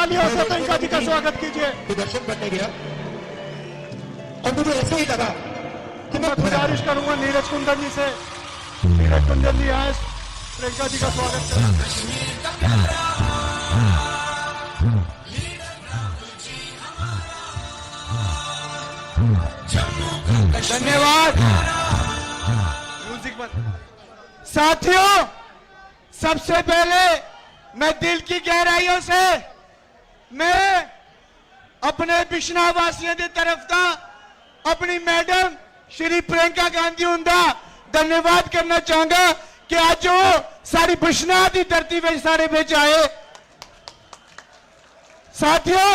तालियों से प्रियंका जी का स्वागत कीजिए। दर्शन करने गया और मुझे ऐसे ही लगा कि मैं गुजारिश करूंगा नीरज कुंदन जी से, नीरज कुंदन जी आए प्रियंका जी का स्वागत करें। धन्यवाद। म्यूजिक बंद। साथियों, सबसे पहले मैं दिल की गहराइयों से मैं अपने बिश्ना वासियों की तरफ का अपनी मैडम श्री प्रियंका गांधी हुंदा धन्यवाद करना चाहूंगा कि आज वो सारी बिश्ना की धरती में सारे बिच आए। साथियों,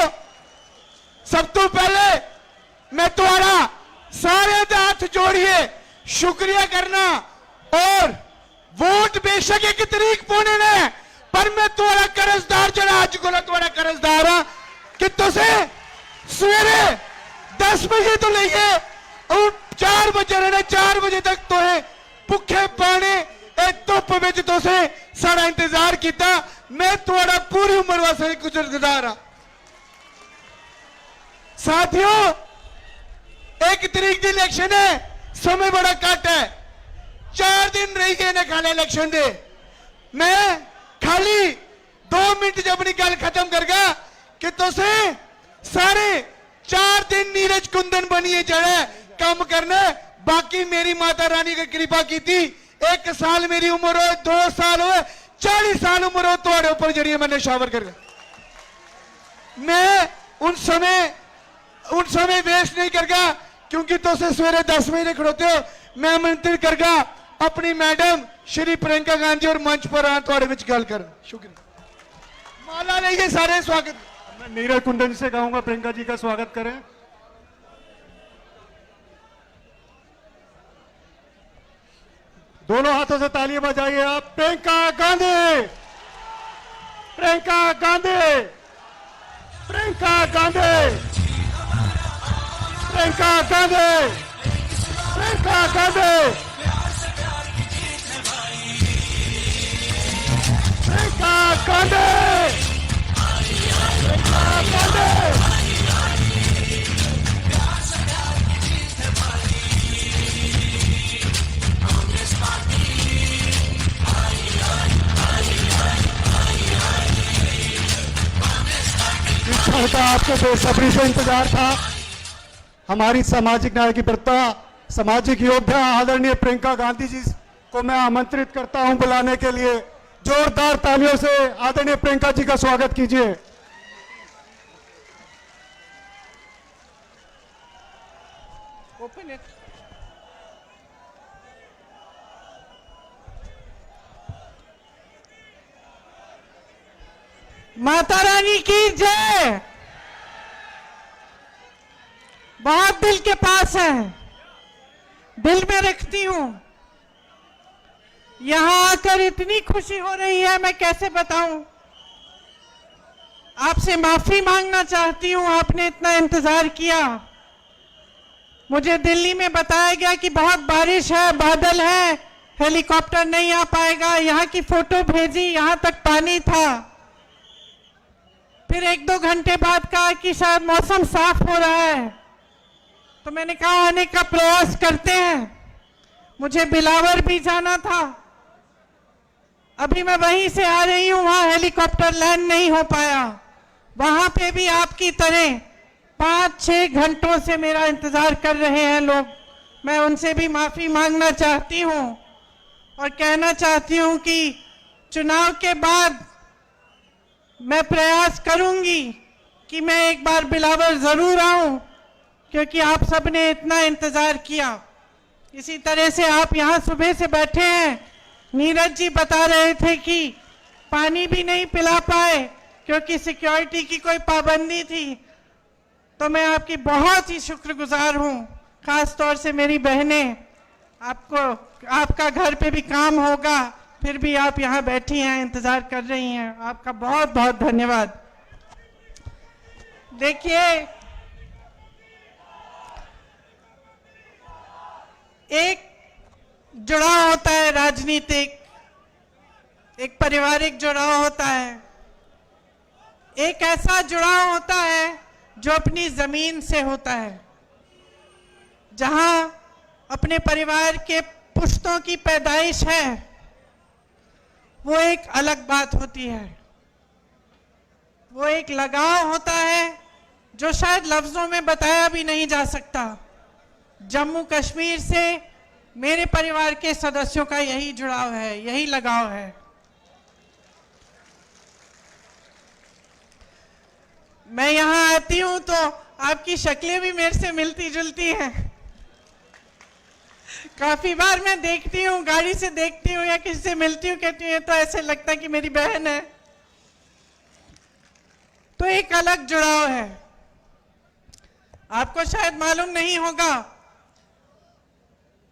सब तो पहले मैं तुम्हारा सारे हाथ जोड़िए शुक्रिया करना, और वोट बेशक एक तरीक पौने ने, पर मैं तुम्हारा कर्जदार जरा अज को तुम्हारा कर्जदार हाँ कि तुसे सवेरे 10 बजे तो लेइए और 4 बजे रहने 4 बजे तक तो है भुखे पाने धुप में तुसे सारा इंतजार किया। मैं तुम्हारा पूरी उम्र वास्ते गुजरदार हाँ। साथियों, 1 तरीक की इलेक्शन है, समय बड़ा कट है, 4 दिन रही गए ने खाने इलेक्शन दे। मैं खाली 2 मिनट जब अपनी गल खत्म करगा कि तुसे सारे 4 दिन नीरज कुंदन बनिए जड़े काम करना। बाकी मेरी माता रानी की कृपा की थी, 1 साल मेरी उम्र हो, 2 साल हो, 40 साल उम्र हो तुम्हारे ऊपर जड़ी मैं निशावर कर। मैं उन समय वेस्ट नहीं करगा क्योंकि तुसे सवेरे 10 बजे खड़ोते हो। मैं आमंत्रित करगा अपनी मैडम श्री प्रियंका गांधी और मंच पर आ थोड़े विच गल कर। शुक्रिया। माला लेइए सारे स्वागत। मैं नीरज कुंदन से कहूंगा प्रियंका जी का स्वागत करें। दोनों हाथों से तालियां बजाइए आप। प्रियंका गांधी, प्रियंका गांधी, प्रियंका गांधी, प्रियंका गांधी, प्रियंका गांधी, प्रियंका गांधी, प्रियंका गांधी। का आपको बेसब्री से इंतजार था। हमारी सामाजिक न्याय की प्रता, सामाजिक योद्धा आदरणीय प्रियंका गांधी जी को मैं आमंत्रित करता हूं बुलाने के लिए। जोरदार तालियों से आदरणीय प्रियंका जी का स्वागत कीजिए। माता रानी की जय। बहुत दिल के पास है, दिल में रखती हूं। यहां आकर इतनी खुशी हो रही है, मैं कैसे बताऊं। आपसे माफी मांगना चाहती हूं, आपने इतना इंतजार किया। मुझे दिल्ली में बताया गया कि बहुत बारिश है, बादल है, हेलीकॉप्टर नहीं आ पाएगा। यहां की फोटो भेजी, यहां तक पानी था। फिर 1-2 घंटे बाद कहा कि शायद मौसम साफ हो रहा है, तो मैंने कहा आने का प्रयास करते हैं। मुझे बिलावर भी जाना था, अभी मैं वहीं से आ रही हूं, वहां हेलीकॉप्टर लैंड नहीं हो पाया। वहां पे भी आपकी तरह 5-6 घंटों से मेरा इंतजार कर रहे हैं लोग। मैं उनसे भी माफी मांगना चाहती हूं और कहना चाहती हूं कि चुनाव के बाद मैं प्रयास करूंगी कि मैं एक बार बिलावर जरूर आऊं, क्योंकि आप सबने इतना इंतजार किया। इसी तरह से आप यहां सुबह से बैठे हैं। नीरज जी बता रहे थे कि पानी भी नहीं पिला पाए क्योंकि सिक्योरिटी की कोई पाबंदी थी। तो मैं आपकी बहुत ही शुक्रगुजार हूं, खास तौर से मेरी बहनें। आपका घर पे भी काम होगा, फिर भी आप यहाँ बैठी हैं, इंतजार कर रही हैं। आपका बहुत बहुत धन्यवाद। देखिए, एक जुड़ाव होता है राजनीतिक, एक पारिवारिक जुड़ाव होता है, एक ऐसा जुड़ाव होता है जो अपनी जमीन से होता है, जहां अपने परिवार के पुश्तों की पैदाइश है, वो एक अलग बात होती है। वो एक लगाव होता है जो शायद लफ्जों में बताया भी नहीं जा सकता। जम्मू कश्मीर से मेरे परिवार के सदस्यों का यही जुड़ाव है, यही लगाव है। मैं यहां आती हूं तो आपकी शक्लें भी मेरे से मिलती जुलती हैं। काफी बार मैं देखती हूँ, गाड़ी से देखती हूँ या किसी से मिलती हूँ, कहती हूँ तो ऐसे लगता है कि मेरी बहन है। तो एक अलग जुड़ाव है। आपको शायद मालूम नहीं होगा,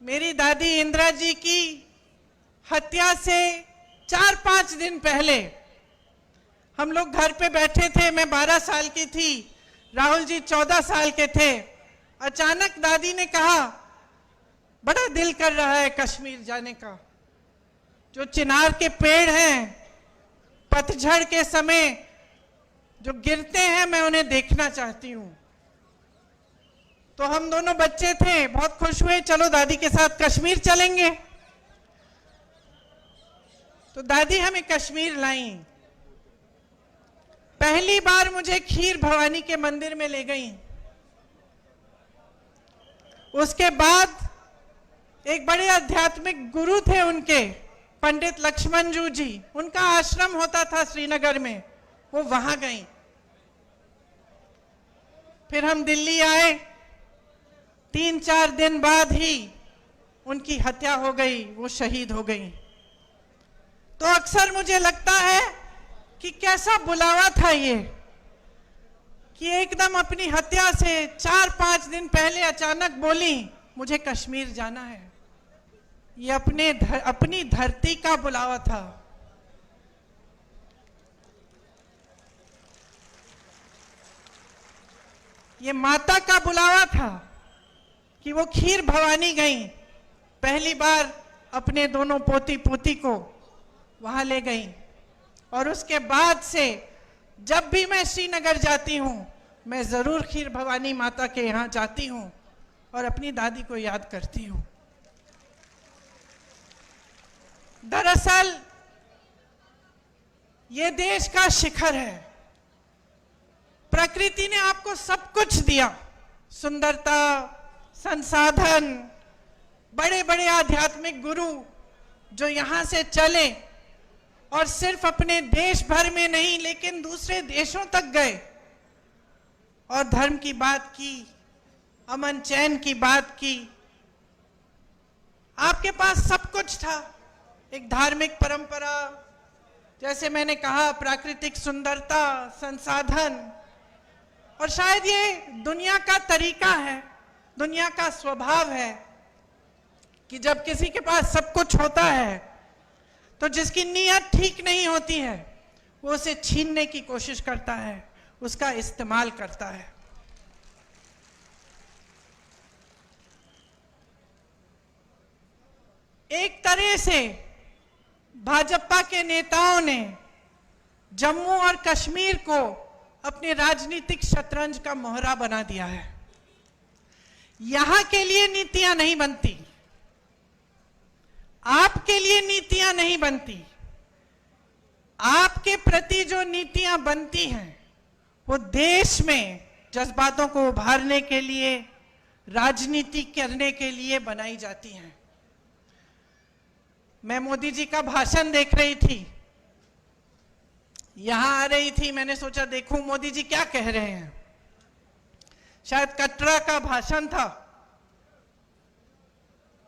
मेरी दादी इंदिरा जी की हत्या से 4-5 दिन पहले हम लोग घर पे बैठे थे। मैं 12 साल की थी, राहुल जी 14 साल के थे। अचानक दादी ने कहा, बड़ा दिल कर रहा है कश्मीर जाने का। जो चिनार के पेड़ हैं, पतझड़ के समय जो गिरते हैं, मैं उन्हें देखना चाहती हूं। तो हम दोनों बच्चे थे, बहुत खुश हुए, चलो दादी के साथ कश्मीर चलेंगे। तो दादी हमें कश्मीर लाई। पहली बार मुझे खीर भवानी के मंदिर में ले गई। उसके बाद एक बड़े आध्यात्मिक गुरु थे उनके, पंडित लक्ष्मण जी, उनका आश्रम होता था श्रीनगर में, वो वहां गई। फिर हम दिल्ली आए। 3-4 दिन बाद ही उनकी हत्या हो गई, वो शहीद हो गई। तो अक्सर मुझे लगता है कि कैसा बुलावा था ये, कि एकदम अपनी हत्या से 4-5 दिन पहले अचानक बोली, मुझे कश्मीर जाना है। ये अपनी धरती का बुलावा था। ये माता का बुलावा था कि वो खीर भवानी गई। पहली बार अपने दोनों पोती पोती को वहां ले गई। और उसके बाद से जब भी मैं श्रीनगर जाती हूं, मैं जरूर खीर भवानी माता के यहां जाती हूं और अपनी दादी को याद करती हूं। दरअसल ये देश का शिखर है। प्रकृति ने आपको सब कुछ दिया, सुंदरता, संसाधन, बड़े बड़े आध्यात्मिक गुरु जो यहां से चले और सिर्फ अपने देश भर में नहीं लेकिन दूसरे देशों तक गए और धर्म की बात की, अमन चैन की बात की। आपके पास सब कुछ था, एक धार्मिक परंपरा, जैसे मैंने कहा, प्राकृतिक सुंदरता, संसाधन। और शायद ये दुनिया का तरीका है, दुनिया का स्वभाव है कि जब किसी के पास सब कुछ होता है तो जिसकी नीयत ठीक नहीं होती है वो उसे छीनने की कोशिश करता है, उसका इस्तेमाल करता है। एक तरह से भाजपा के नेताओं ने जम्मू और कश्मीर को अपने राजनीतिक शतरंज का मोहरा बना दिया है। यहां के लिए नीतियां नहीं बनती, आपके लिए नीतियां नहीं बनती। आपके प्रति जो नीतियां बनती हैं वो देश में जज्बातों को उभारने के लिए, राजनीति करने के लिए बनाई जाती हैं। मैं मोदी जी का भाषण देख रही थी, यहां आ रही थी, मैंने सोचा देखूं मोदी जी क्या कह रहे हैं। शायद कटरा का भाषण था।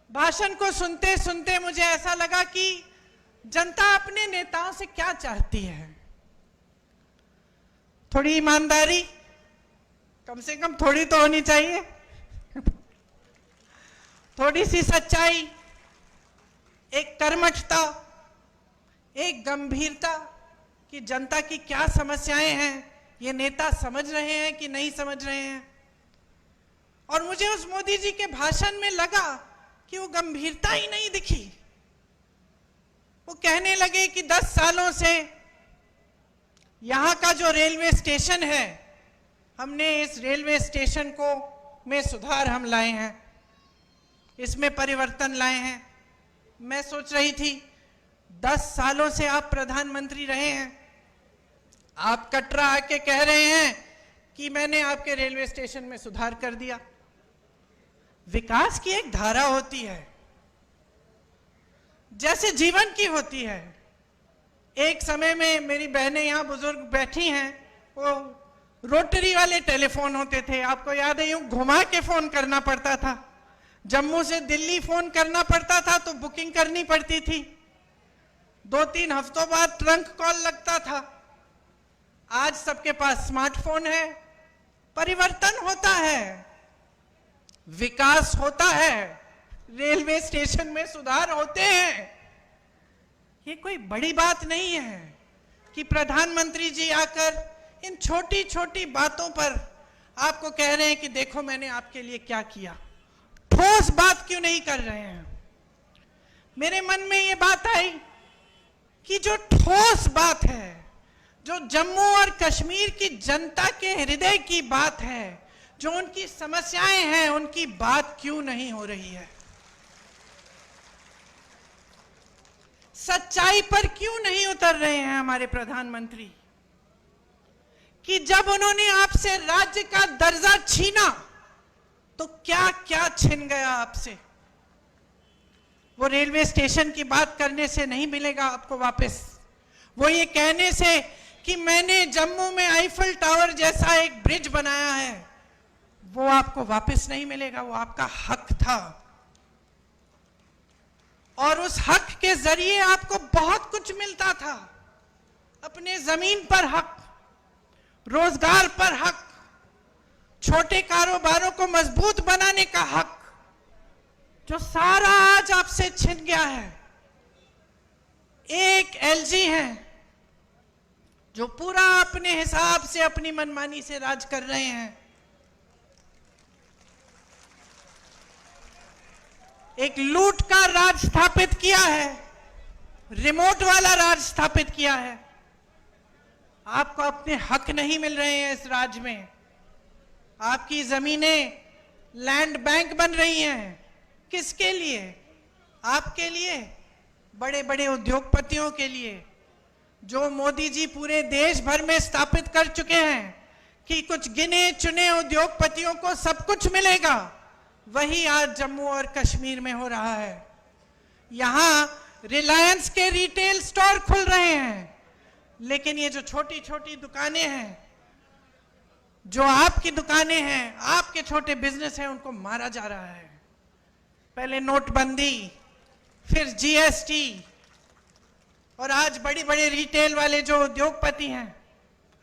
भाषण को सुनते सुनते मुझे ऐसा लगा कि जनता अपने नेताओं से क्या चाहती है। थोड़ी ईमानदारी, कम से कम थोड़ी तो होनी चाहिए, थोड़ी सी सच्चाई, एक कर्मठता, एक गंभीरता कि जनता की क्या समस्याएं हैं, ये नेता समझ रहे हैं कि नहीं समझ रहे हैं। और मुझे उस मोदी जी के भाषण में लगा कि वो गंभीरता ही नहीं दिखी। वो कहने लगे कि 10 सालों से यहाँ का जो रेलवे स्टेशन है, हमने इस रेलवे स्टेशन को में सुधार हम लाए हैं, इसमें परिवर्तन लाए हैं। मैं सोच रही थी 10 सालों से आप प्रधानमंत्री रहे हैं, आप कटरा आके कह रहे हैं कि मैंने आपके रेलवे स्टेशन में सुधार कर दिया। विकास की एक धारा होती है, जैसे जीवन की होती है। एक समय में मेरी बहनें यहाँ बुजुर्ग बैठी हैं, वो रोटरी वाले टेलीफोन होते थे, आपको याद है, यूं घुमा के फोन करना पड़ता था। जम्मू से दिल्ली फोन करना पड़ता था तो बुकिंग करनी पड़ती थी, 2-3 हफ्तों बाद ट्रंक कॉल लगता था। आज सबके पास स्मार्टफोन है। परिवर्तन होता है, विकास होता है, रेलवे स्टेशन में सुधार होते हैं। ये कोई बड़ी बात नहीं है कि प्रधानमंत्री जी आकर इन छोटी छोटी बातों पर आपको कह रहे हैं कि देखो मैंने आपके लिए क्या किया। ठोस बात क्यों नहीं कर रहे हैं? मेरे मन में ये बात आई कि जो ठोस बात है, जो जम्मू और कश्मीर की जनता के हृदय की बात है, जो उनकी समस्याएं हैं, उनकी बात क्यों नहीं हो रही है? सच्चाई पर क्यों नहीं उतर रहे हैं हमारे प्रधानमंत्री? कि जब उन्होंने आपसे राज्य का दर्जा छीना तो क्या क्या छिन गया आपसे? वो रेलवे स्टेशन की बात करने से नहीं मिलेगा आपको वापस। वो ये कहने से कि मैंने जम्मू में आईफल टावर जैसा एक ब्रिज बनाया है, वो आपको वापस नहीं मिलेगा। वो आपका हक था और उस हक के जरिए आपको बहुत कुछ मिलता था। अपने जमीन पर हक, रोजगार पर हक, छोटे कारोबारों को मजबूत बनाने का हक, जो सारा आज आपसे छिन गया है। एक एलजी है जो पूरा अपने हिसाब से अपनी मनमानी से राज कर रहे हैं। एक लूट का राज स्थापित किया है, रिमोट वाला राज स्थापित किया है। आपको अपने हक नहीं मिल रहे हैं इस राज्य में। आपकी जमीनें लैंड बैंक बन रही हैं। किसके लिए? आपके लिए, बड़े बड़े उद्योगपतियों के लिए, जो मोदी जी पूरे देश भर में स्थापित कर चुके हैं कि कुछ गिने चुने उद्योगपतियों को सब कुछ मिलेगा। वही आज जम्मू और कश्मीर में हो रहा है। यहां रिलायंस के रिटेल स्टोर खुल रहे हैं, लेकिन ये जो छोटी छोटी दुकानें हैं, जो आपकी दुकानें हैं, आपके छोटे बिजनेस हैं, उनको मारा जा रहा है। पहले नोटबंदी, फिर जीएसटी, और आज बड़ी बड़े रिटेल वाले जो उद्योगपति हैं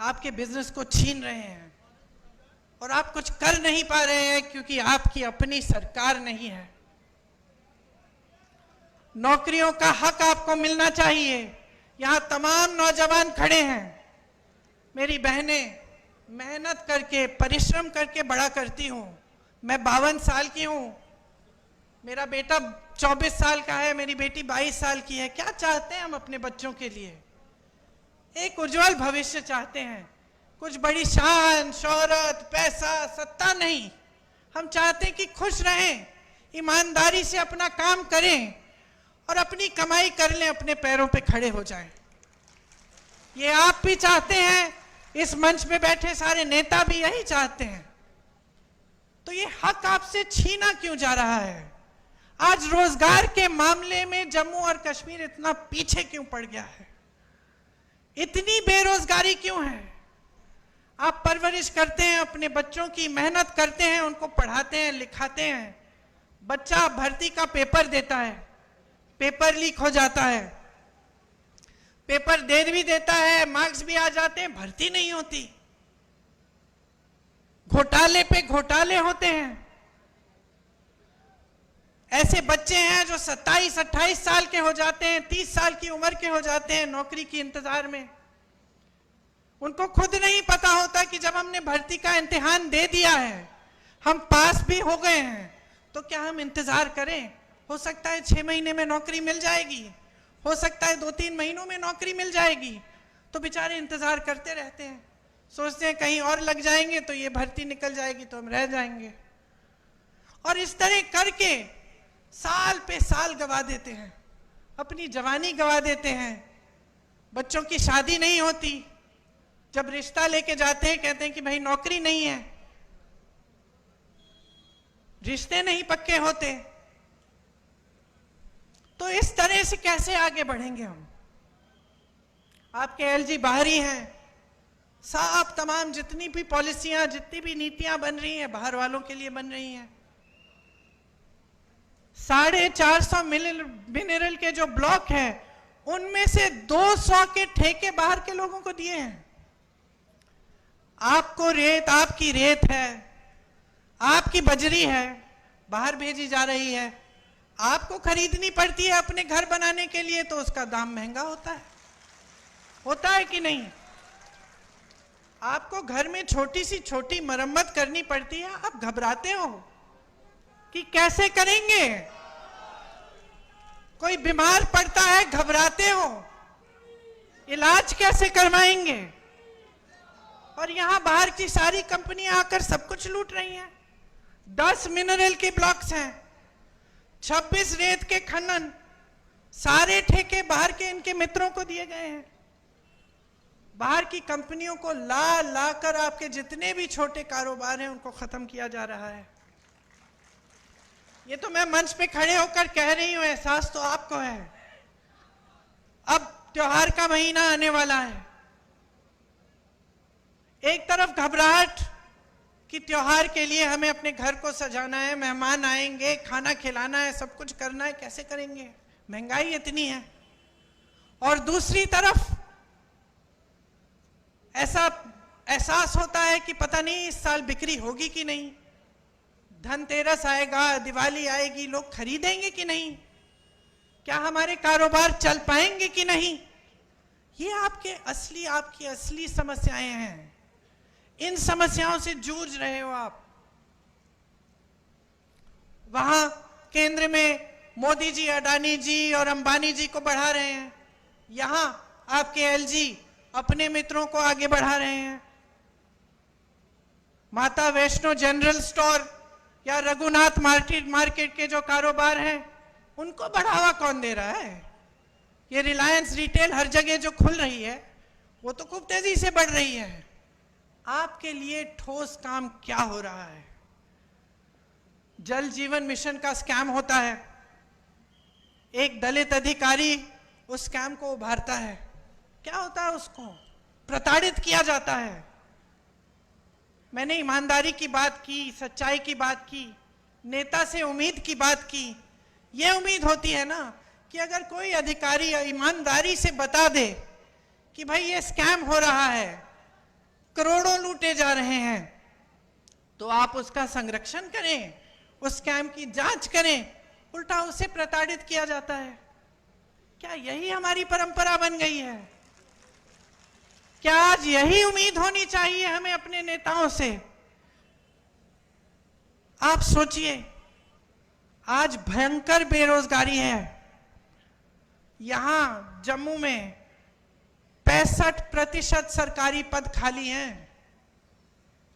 आपके बिजनेस को छीन रहे हैं और आप कुछ कर नहीं पा रहे हैं क्योंकि आपकी अपनी सरकार नहीं है। नौकरियों का हक आपको मिलना चाहिए। यहां तमाम नौजवान खड़े हैं। मेरी बहनें मेहनत करके, परिश्रम करके बड़ा करती हूं। मैं 52 साल की हूं, मेरा बेटा 24 साल का है, मेरी बेटी 22 साल की है। क्या चाहते हैं हम अपने बच्चों के लिए? एक उज्जवल भविष्य चाहते हैं। कुछ बड़ी शान, शोहरत, पैसा, सत्ता नहीं। हम चाहते हैं कि खुश रहें, ईमानदारी से अपना काम करें और अपनी कमाई कर लें, अपने पैरों पे खड़े हो जाएं। ये आप भी चाहते हैं, इस मंच पे बैठे सारे नेता भी यही चाहते हैं। तो ये हक आपसे छीना क्यों जा रहा है? आज रोजगार के मामले में जम्मू और कश्मीर इतना पीछे क्यों पड़ गया है? इतनी बेरोजगारी क्यों है? आप परवरिश करते हैं अपने बच्चों की, मेहनत करते हैं, उनको पढ़ाते हैं, लिखाते हैं। बच्चा भर्ती का पेपर देता है, पेपर लीक हो जाता है, पेपर दे भी देता है, मार्क्स भी आ जाते हैं, भर्ती नहीं होती। घोटाले पे घोटाले होते हैं। ऐसे बच्चे हैं जो 27-28 साल के हो जाते हैं, 30 साल की उम्र के हो जाते हैं नौकरी की इंतजार में। उनको खुद नहीं पता होता कि जब हमने भर्ती का इम्तिहान दे दिया है, हम पास भी हो गए हैं, तो क्या हम इंतजार करें? हो सकता है 6 महीने में नौकरी मिल जाएगी, हो सकता है 2-3 महीनों में नौकरी मिल जाएगी। तो बेचारे इंतजार करते रहते हैं, सोचते हैं कहीं और लग जाएंगे तो ये भर्ती निकल जाएगी तो हम रह जाएंगे, और इस तरह करके साल पे साल गवा देते हैं, अपनी जवानी गवा देते हैं। बच्चों की शादी नहीं होती, जब रिश्ता लेके जाते हैं कहते हैं कि भाई नौकरी नहीं है, रिश्ते नहीं पक्के होते। तो इस तरह से कैसे आगे बढ़ेंगे हम? आपके एलजी बाहर ही हैं, साफ तमाम जितनी भी पॉलिसियां, जितनी भी नीतियां बन रही हैं बाहर वालों के लिए बन रही हैं। 450 मिनरल के जो ब्लॉक हैं उनमें से 200 के ठेके बाहर के लोगों को दिए हैं। आपको रेत, आपकी रेत है, आपकी बजरी है, बाहर भेजी जा रही है, आपको खरीदनी पड़ती है अपने घर बनाने के लिए, तो उसका दाम महंगा होता है कि नहीं? आपको घर में छोटी सी छोटी मरम्मत करनी पड़ती है, आप घबराते हो कि कैसे करेंगे। कोई बीमार पड़ता है, घबराते हो इलाज कैसे करवाएंगे। और यहां बाहर की सारी कंपनियां आकर सब कुछ लूट रही हैं। 10 मिनरल के ब्लॉक्स हैं, 26 रेत के खनन, सारे ठेके बाहर के इनके मित्रों को दिए गए हैं। बाहर की कंपनियों को ला कर आपके जितने भी छोटे कारोबार हैं उनको खत्म किया जा रहा है। ये तो मैं मंच पे खड़े होकर कह रही हूं, एहसास तो आपको है। अब त्योहार का महीना आने वाला है, एक तरफ घबराहट कि त्योहार के लिए हमें अपने घर को सजाना है, मेहमान आएंगे, खाना खिलाना है, सब कुछ करना है, कैसे करेंगे, महंगाई इतनी है। और दूसरी तरफ ऐसा एहसास होता है कि पता नहीं इस साल बिक्री होगी कि नहीं, धनतेरस आएगा, दिवाली आएगी, लोग खरीदेंगे कि नहीं, क्या हमारे कारोबार चल पाएंगे कि नहीं। ये आपकी असली समस्याएं हैं। इन समस्याओं से जूझ रहे हो आप। वहां केंद्र में मोदी जी, अडानी जी और अंबानी जी को बढ़ा रहे हैं, यहां आपके एलजी अपने मित्रों को आगे बढ़ा रहे हैं। माता वैष्णो जनरल स्टोर या रघुनाथ मार्केट के जो कारोबार हैं उनको बढ़ावा कौन दे रहा है? ये रिलायंस रिटेल हर जगह जो खुल रही है वो तो खूब तेजी से बढ़ रही है। आपके लिए ठोस काम क्या हो रहा है? जल जीवन मिशन का स्कैम होता है, एक दलित अधिकारी उस स्कैम को उभारता है। क्या होता है? उसको प्रताड़ित किया जाता है। मैंने ईमानदारी की बात की, सच्चाई की बात की, नेता से उम्मीद की बात की। यह उम्मीद होती है ना कि अगर कोई अधिकारी ईमानदारी से बता दे कि भाई ये स्कैम हो रहा है, करोड़ों लूटे जा रहे हैं, तो आप उसका संरक्षण करें, उस स्कैम की जांच करें। उल्टा उसे प्रताड़ित किया जाता है। क्या यही हमारी परंपरा बन गई है? क्या आज यही उम्मीद होनी चाहिए हमें अपने नेताओं से? आप सोचिए, आज भयंकर बेरोजगारी है। यहां जम्मू में 65% सरकारी पद खाली हैं।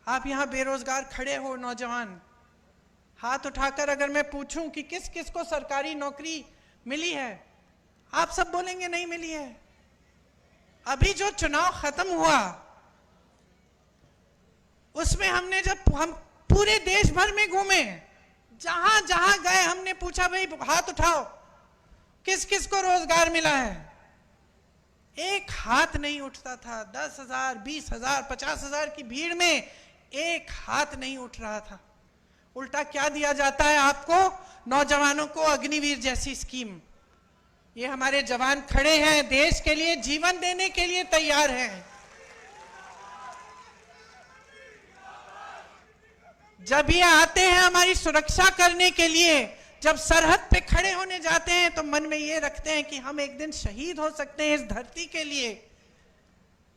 आप यहां बेरोजगार खड़े हो, नौजवान, हाथ उठाकर अगर मैं पूछूं कि किस किस को सरकारी नौकरी मिली है, आप सब बोलेंगे नहीं मिली है। अभी जो चुनाव खत्म हुआ उसमें हमने हम पूरे देश भर में घूमे, जहां जहां गए हमने पूछा भाई हाथ उठाओ, किस किस को रोजगार मिला है। एक हाथ नहीं उठता था। 10,000, 20,000, 50,000 की भीड़ में एक हाथ नहीं उठ रहा था। उल्टा क्या दिया जाता है आपको? नौजवानों को अग्निवीर जैसी स्कीम। ये हमारे जवान खड़े हैं, देश के लिए जीवन देने के लिए तैयार हैं। जब ये आते हैं हमारी सुरक्षा करने के लिए, जब सरहद पे खड़े होने जाते हैं, तो मन में ये रखते हैं कि हम एक दिन शहीद हो सकते हैं इस धरती के लिए,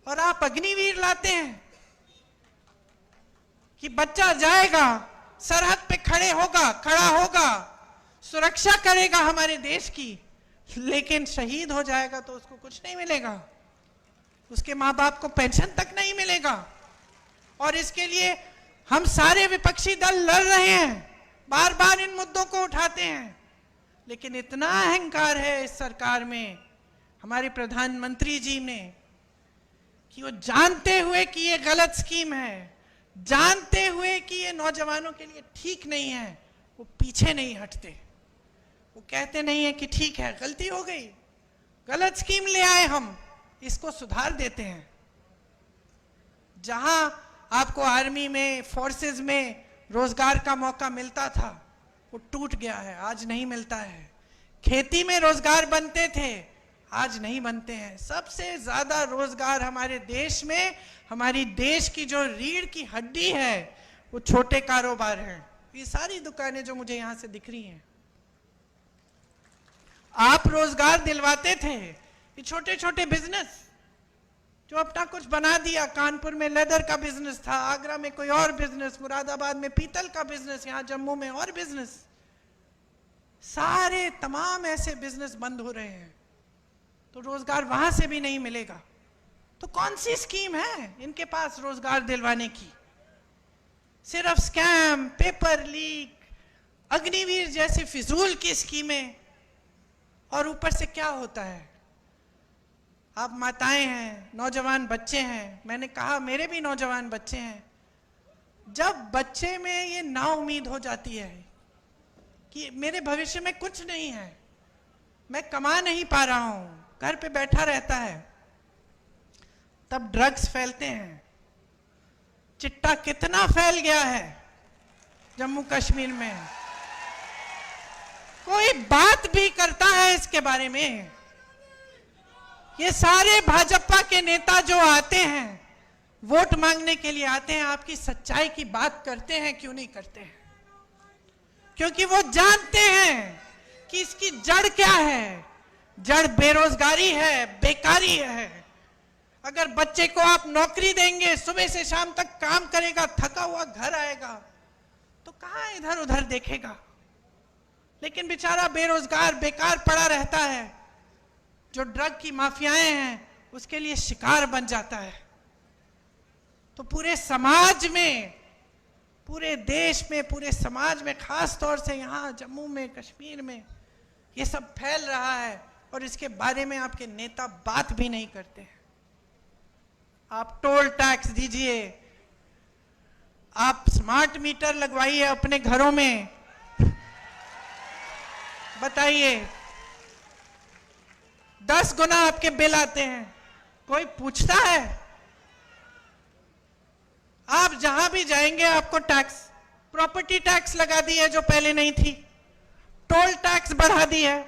और आप अग्निवीर लाते हैं कि बच्चा जाएगा, सरहद पे खड़ा होगा, सुरक्षा करेगा हमारे देश की, लेकिन शहीद हो जाएगा तो उसको कुछ नहीं मिलेगा। उसके माँ बाप को पेंशन तक नहीं मिलेगा। और इसके लिए हम सारे विपक्षी दल लड़ रहे हैं, बार बार इन मुद्दों को उठाते हैं, लेकिन इतना अहंकार है इस सरकार में, हमारे प्रधानमंत्री जी में, कि वो जानते हुए कि ये गलत स्कीम है, जानते हुए कि ये नौजवानों के लिए ठीक नहीं है, वो पीछे नहीं हटते। वो कहते नहीं है कि ठीक है, गलती हो गई, गलत स्कीम ले आए, हम इसको सुधार देते हैं। जहां आपको आर्मी में, फोर्सेस में रोजगार का मौका मिलता था, वो टूट गया है, आज नहीं मिलता है। खेती में रोजगार बनते थे, आज नहीं बनते हैं। सबसे ज्यादा रोजगार हमारे देश में, हमारी देश की जो रीढ़ की हड्डी है, वो छोटे कारोबार हैं। ये सारी दुकानें जो मुझे यहां से दिख रही हैं, आप रोजगार दिलवाते थे। ये छोटे छोटे बिजनेस जो अपना कुछ बना दिया, कानपुर में लेदर का बिजनेस था, आगरा में कोई और बिजनेस, मुरादाबाद में पीतल का बिजनेस, यहाँ जम्मू में और बिजनेस, सारे तमाम ऐसे बिजनेस बंद हो रहे हैं, तो रोजगार वहां से भी नहीं मिलेगा। तो कौन सी स्कीम है इनके पास रोजगार दिलवाने की? सिर्फ स्कैम, पेपर लीक, अग्निवीर जैसी फिजूल की स्कीमें। और ऊपर से क्या होता है, आप माताएं हैं, नौजवान बच्चे हैं, मैंने कहा मेरे भी नौजवान बच्चे हैं, जब बच्चे में ये नाउम्मीद हो जाती है कि मेरे भविष्य में कुछ नहीं है, मैं कमा नहीं पा रहा हूं, घर पे बैठा रहता है, तब ड्रग्स फैलते हैं। चिट्टा कितना फैल गया है जम्मू कश्मीर में, कोई बात भी करता है इसके बारे में? ये सारे भाजपा के नेता जो आते हैं, वोट मांगने के लिए आते हैं, आपकी सच्चाई की बात करते हैं क्यों नहीं करते हैं? क्योंकि वो जानते हैं कि इसकी जड़ क्या है। जड़ बेरोजगारी है, बेकारी है। अगर बच्चे को आप नौकरी देंगे, सुबह से शाम तक काम करेगा, थका हुआ घर आएगा, तो कहां इधर उधर देखेगा? लेकिन बेचारा बेरोजगार, बेकार पड़ा रहता है, जो ड्रग की माफियाएं हैं उसके लिए शिकार बन जाता है। तो पूरे समाज में, पूरे देश में, पूरे समाज में, खास तौर से यहाँ जम्मू में, कश्मीर में ये सब फैल रहा है, और इसके बारे में आपके नेता बात भी नहीं करते हैं। आप टोल टैक्स दीजिए, आप स्मार्ट मीटर लगवाइए अपने घरों में, बताइए 10 गुना आपके बिल आते हैं, कोई पूछता है? आप जहां भी जाएंगे आपको टैक्स, प्रॉपर्टी टैक्स लगा दी है जो पहले नहीं थी, टोल टैक्स बढ़ा दी है,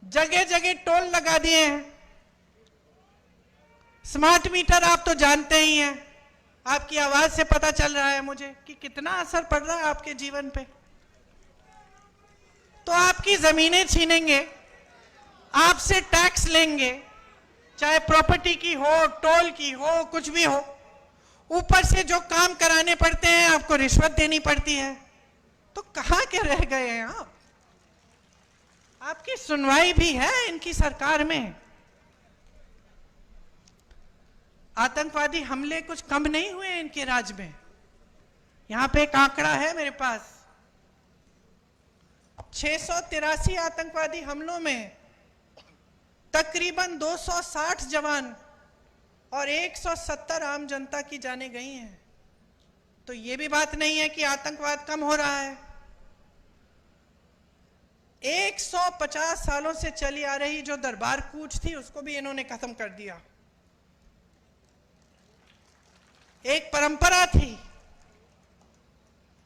जगह जगह टोल लगा दिए हैं। स्मार्ट मीटर आप तो जानते ही हैं, आपकी आवाज से पता चल रहा है मुझे कि कितना असर पड़ रहा है आपके जीवन पे। तो आपकी जमीनें छीनेंगे, आपसे टैक्स लेंगे, चाहे प्रॉपर्टी की हो, टोल की हो, कुछ भी हो, ऊपर से जो काम कराने पड़ते हैं आपको रिश्वत देनी पड़ती है। तो कहां के रह गए हैं आप? आपकी सुनवाई भी है इनकी सरकार में? आतंकवादी हमले कुछ कम नहीं हुए इनके राज में। यहां पे एक आंकड़ा है मेरे पास, 683 आतंकवादी हमलों में तकरीबन 260 जवान और 170 आम जनता की जानें गई हैं। तो ये भी बात नहीं है कि आतंकवाद कम हो रहा है। 150 सालों से चली आ रही जो दरबार कूच थी, उसको भी इन्होंने खत्म कर दिया। एक परंपरा थी,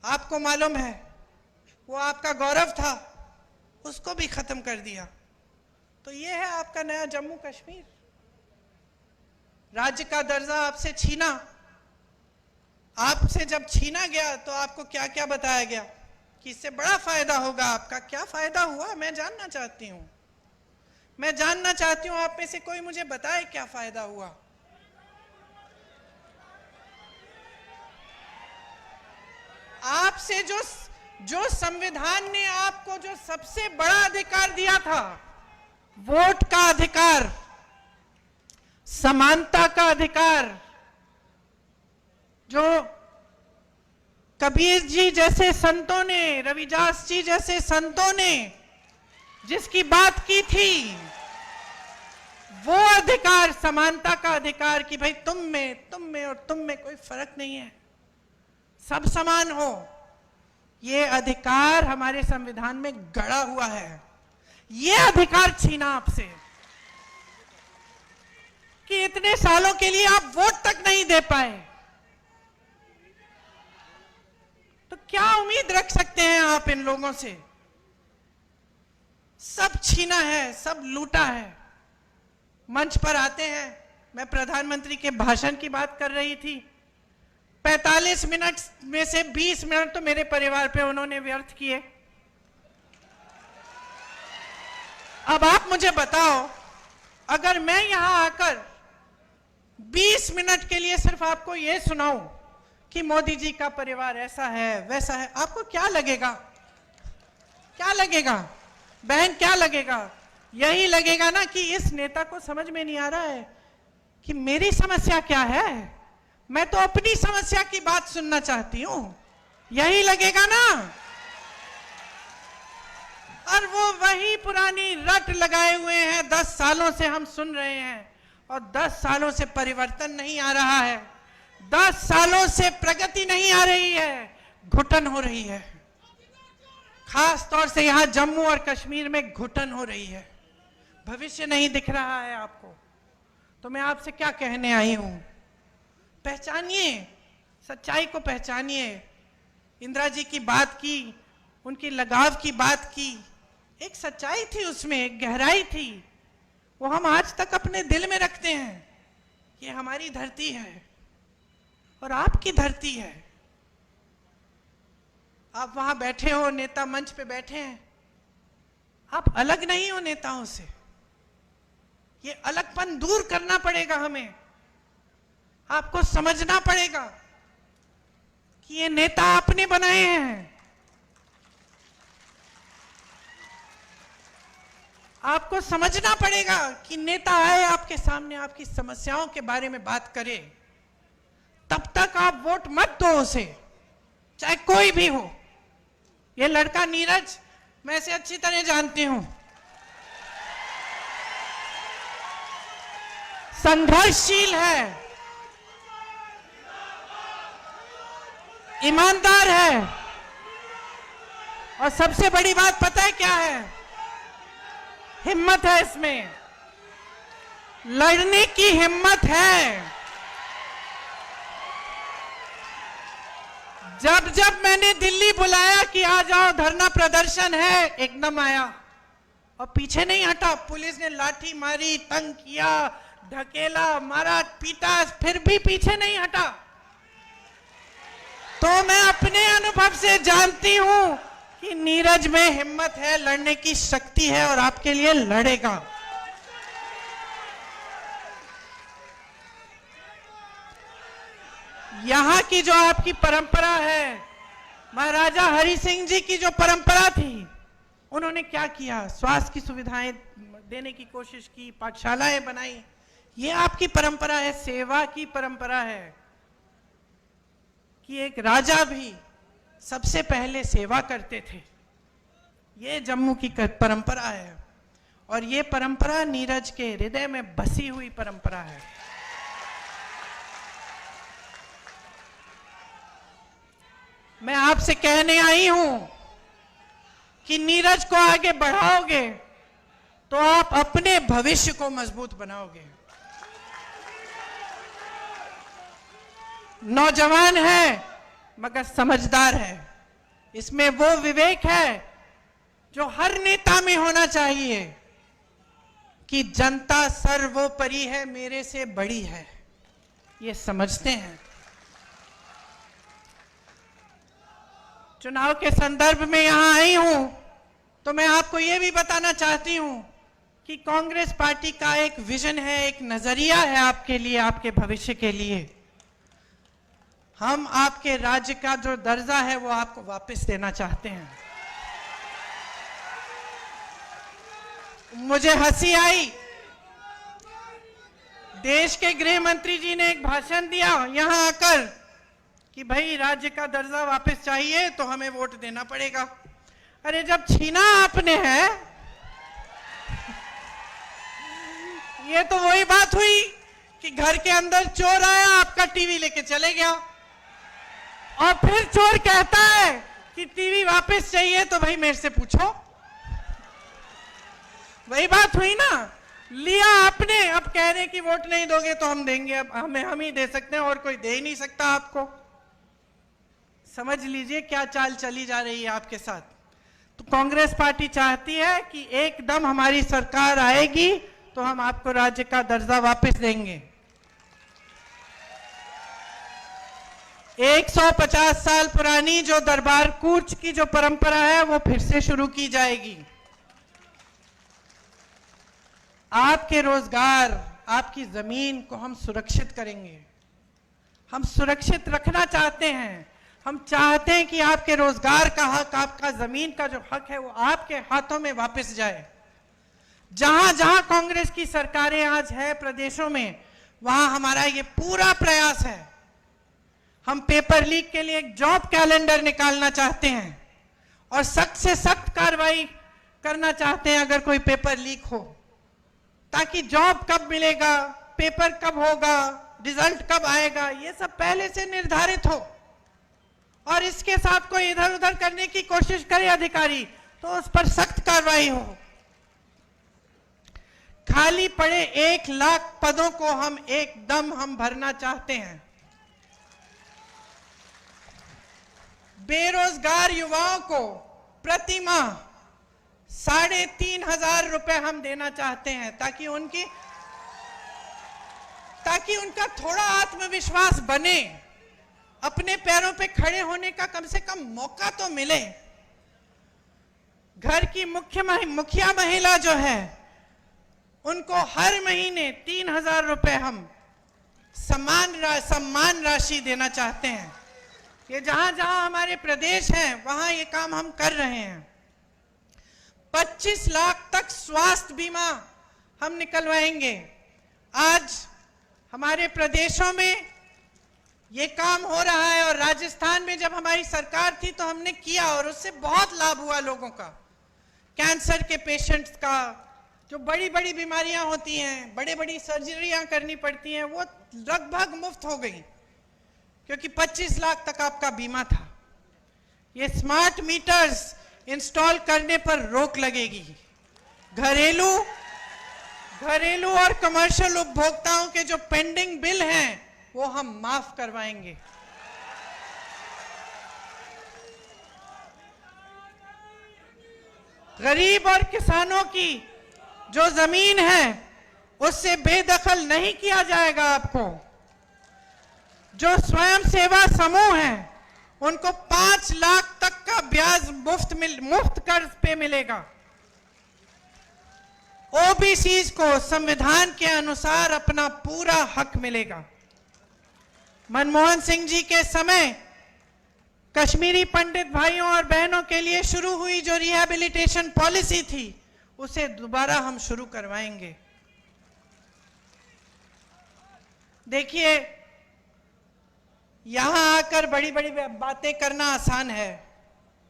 आपको मालूम है, वो आपका गौरव था, उसको भी खत्म कर दिया। तो ये है आपका नया जम्मू कश्मीर। राज्य का दर्जा आपसे छीना, आपसे जब छीना गया तो आपको क्या क्या बताया गया कि इससे बड़ा फायदा होगा आपका। क्या फायदा हुआ, मैं जानना चाहती हूं। मैं जानना चाहती हूं, आप में से कोई मुझे बताए क्या फायदा हुआ। आपसे जो संविधान ने आपको जो सबसे बड़ा अधिकार दिया था, वोट का अधिकार, समानता का अधिकार जो कबीर जी जैसे संतों ने, रविदास जी जैसे संतों ने जिसकी बात की थी, वो अधिकार, समानता का अधिकार कि भाई तुम में और तुम में कोई फर्क नहीं है, सब समान हो, ये अधिकार हमारे संविधान में गड़ा हुआ है। ये अधिकार छीना आपसे कि इतने सालों के लिए आप वोट तक नहीं दे पाए, तो क्या उम्मीद रख सकते हैं आप इन लोगों से? सब छीना है, सब लूटा है। मंच पर आते हैं, मैं प्रधानमंत्री के भाषण की बात कर रही थी, 45 मिनट में से 20 मिनट तो मेरे परिवार पे उन्होंने व्यर्थ किए। अब आप मुझे बताओ, अगर मैं यहां आकर 20 मिनट के लिए सिर्फ आपको यह सुनाऊं कि मोदी जी का परिवार ऐसा है, वैसा है, आपको क्या लगेगा? क्या लगेगा बहन, क्या लगेगा? यही लगेगा ना कि इस नेता को समझ में नहीं आ रहा है कि मेरी समस्या क्या है, मैं तो अपनी समस्या की बात सुनना चाहती हूं, यही लगेगा ना। और वो वही पुरानी रट लगाए हुए हैं, 10 सालों से हम सुन रहे हैं, और 10 सालों से परिवर्तन नहीं आ रहा है, 10 सालों से प्रगति नहीं आ रही है, घुटन हो रही है। खास तौर से यहां जम्मू और कश्मीर में घुटन हो रही है, भविष्य नहीं दिख रहा है आपको। तो मैं आपसे क्या कहने आई हूं, पहचानिए, सच्चाई को पहचानिए। इंदिरा जी की बात की, उनकी लगाव की बात की, एक सच्चाई थी उसमें, एक गहराई थी, वो हम आज तक अपने दिल में रखते हैं। ये हमारी धरती है और आपकी धरती है। आप वहां बैठे हो, नेता मंच पे बैठे हैं, आप अलग नहीं हो नेताओं से। ये अलगपन दूर करना पड़ेगा हमें। आपको समझना पड़ेगा कि ये नेता आपने बनाए हैं। आपको समझना पड़ेगा कि नेता आए आपके सामने, आपकी समस्याओं के बारे में बात करे, तब तक आप वोट मत दो उसे, चाहे कोई भी हो। ये लड़का नीरज, मैं इसे अच्छी तरह जानती हूं, संघर्षशील है, ईमानदार है, और सबसे बड़ी बात पता है क्या है? हिम्मत है इसमें, लड़ने की हिम्मत है। जब जब मैंने दिल्ली बुलाया कि आ जाओ धरना प्रदर्शन है, एकदम आया और पीछे नहीं हटा। पुलिस ने लाठी मारी, तंग किया, ढकेला, मारा, पीटा, फिर भी पीछे नहीं हटा। तो मैं अपने अनुभव से जानती हूं कि नीरज में हिम्मत है, लड़ने की शक्ति है, और आपके लिए लड़ेगा। यहां की जो आपकी परंपरा है, महाराजा हरि सिंह जी की जो परंपरा थी, उन्होंने क्या किया? स्वास्थ्य की सुविधाएं देने की कोशिश की, पाठशालाएं बनाई। ये आपकी परंपरा है, सेवा की परंपरा है कि एक राजा भी सबसे पहले सेवा करते थे। ये जम्मू की परंपरा है, और ये परंपरा नीरज के हृदय में बसी हुई परंपरा है। मैं आपसे कहने आई हूं कि नीरज को आगे बढ़ाओगे तो आप अपने भविष्य को मजबूत बनाओगे। नौजवान है मगर समझदार है, इसमें वो विवेक है जो हर नेता में होना चाहिए कि जनता सर्वोपरि है, मेरे से बड़ी है, ये समझते हैं। चुनाव के संदर्भ में यहां आई हूं तो मैं आपको यह भी बताना चाहती हूं कि कांग्रेस पार्टी का एक विजन है, एक नजरिया है आपके लिए, आपके भविष्य के लिए। हम आपके राज्य का जो दर्जा है वो आपको वापस देना चाहते हैं। मुझे हंसी आई देश के गृह मंत्री जी ने एक भाषण दिया यहां आकर कि भाई राज्य का दर्जा वापस चाहिए तो हमें वोट देना पड़ेगा। अरे जब छीना आपने है, ये तो वही बात हुई कि घर के अंदर चोर आया, आपका टीवी लेके चले गया, और फिर चोर कहता है कि टीवी वापस चाहिए तो भाई मेरे से पूछो। वही बात हुई ना, लिया आपने, अब कह रहे कि वोट नहीं दोगे तो हम देंगे। अब हम ही दे सकते हैं और कोई दे ही नहीं सकता आपको। समझ लीजिए क्या चाल चली जा रही है आपके साथ। तो कांग्रेस पार्टी चाहती है कि एकदम हमारी सरकार आएगी तो हम आपको राज्य का दर्जा वापस देंगे। 150 साल पुरानी जो दरबार कूच की जो परंपरा है वो फिर से शुरू की जाएगी। आपके रोजगार, आपकी जमीन को हम सुरक्षित करेंगे। हम सुरक्षित रखना चाहते हैं। हम चाहते हैं कि आपके रोजगार का हक, आपका जमीन का जो हक है वो आपके हाथों में वापस जाए। जहां जहां कांग्रेस की सरकारें आज है प्रदेशों में, वहां हमारा ये पूरा प्रयास है। हम पेपर लीक के लिए एक जॉब कैलेंडर निकालना चाहते हैं और सख्त से सख्त कार्रवाई करना चाहते हैं अगर कोई पेपर लीक हो, ताकि जॉब कब मिलेगा, पेपर कब होगा, रिजल्ट कब आएगा, ये सब पहले से निर्धारित हो। और इसके साथ कोई इधर उधर करने की कोशिश करे अधिकारी तो उस पर सख्त कार्रवाई हो। खाली पड़े 1 लाख पदों को हम भरना चाहते हैं। बेरोजगार युवाओं को प्रति माह 3,500 रुपए हम देना चाहते हैं, ताकि उनका थोड़ा आत्मविश्वास बने, अपने पैरों पे खड़े होने का कम से कम मौका तो मिले। घर की मुखिया महिला जो है उनको हर महीने 3,000 रुपए हम सम्मान राशि देना चाहते हैं। ये जहां जहां हमारे प्रदेश हैं वहां ये काम हम कर रहे हैं। 25 लाख तक स्वास्थ्य बीमा हम निकलवाएंगे। आज हमारे प्रदेशों में ये काम हो रहा है और राजस्थान में जब हमारी सरकार थी तो हमने किया और उससे बहुत लाभ हुआ लोगों का। कैंसर के पेशेंट्स का, जो बड़ी बड़ी बीमारियां होती हैं, बड़ी बड़ी सर्जरियां करनी पड़ती हैं, वो लगभग मुफ्त हो गई क्योंकि 25 लाख तक आपका बीमा था। ये स्मार्ट मीटर्स इंस्टॉल करने पर रोक लगेगी। घरेलू और कमर्शियल उपभोक्ताओं के जो पेंडिंग बिल हैं वो हम माफ करवाएंगे। गरीब और किसानों की जो जमीन है उससे बेदखल नहीं किया जाएगा। आपको जो स्वयं सेवा समूह हैं उनको 5 लाख तक का ब्याज मुफ्त कर्ज पे मिलेगा। ओबीसी को संविधान के अनुसार अपना पूरा हक मिलेगा। मनमोहन सिंह जी के समय कश्मीरी पंडित भाइयों और बहनों के लिए शुरू हुई जो रिहैबिलिटेशन पॉलिसी थी उसे दोबारा हम शुरू करवाएंगे। देखिए, यहां आकर बड़ी बड़ी बातें करना आसान है।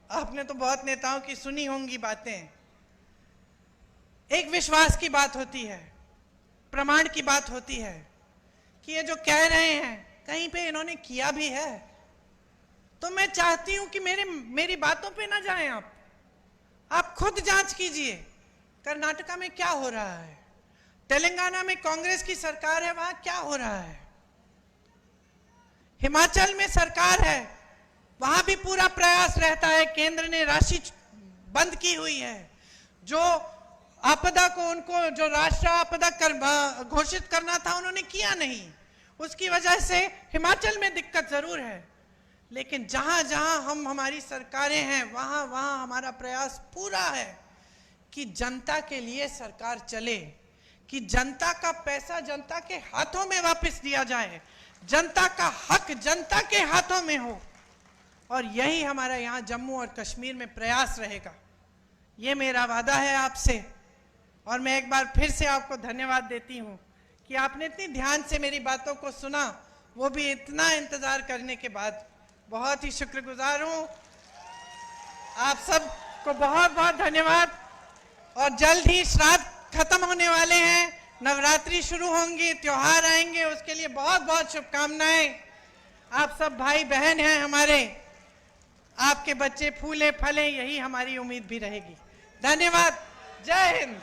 आपने तो बहुत नेताओं की सुनी होंगी बातें। एक विश्वास की बात होती है, प्रमाण की बात होती है कि ये जो कह रहे हैं कहीं पे इन्होंने किया भी है। तो मैं चाहती हूं कि मेरी बातों पे ना जाएं आप खुद जांच कीजिए। कर्नाटका में क्या हो रहा है, तेलंगाना में कांग्रेस की सरकार है, वहां क्या हो रहा है, हिमाचल में सरकार है, वहां भी पूरा प्रयास रहता है। केंद्र ने राशि बंद की हुई है। जो आपदा को उनको जो राष्ट्र आपदा घोषित करना था उन्होंने किया नहीं। उसकी वजह से हिमाचल में दिक्कत जरूर है, लेकिन जहां जहां हमारी सरकारें हैं वहां वहां हमारा प्रयास पूरा है कि जनता के लिए सरकार चले, कि जनता का पैसा जनता के हाथों में वापस दिया जाए, जनता का हक जनता के हाथों में हो। और यही हमारा यहाँ जम्मू और कश्मीर में प्रयास रहेगा। ये मेरा वादा है आपसे। और मैं एक बार फिर से आपको धन्यवाद देती हूँ कि आपने इतनी ध्यान से मेरी बातों को सुना, वो भी इतना इंतजार करने के बाद। बहुत ही शुक्रगुजार हूं। आप सबको बहुत बहुत धन्यवाद। और जल्द ही श्राद्ध खत्म होने वाले हैं, नवरात्रि शुरू होंगी, त्योहार आएंगे, उसके लिए बहुत बहुत शुभकामनाएं। आप सब भाई बहन हैं हमारे, आपके बच्चे फूले फले, यही हमारी उम्मीद भी रहेगी। धन्यवाद। जय हिंद।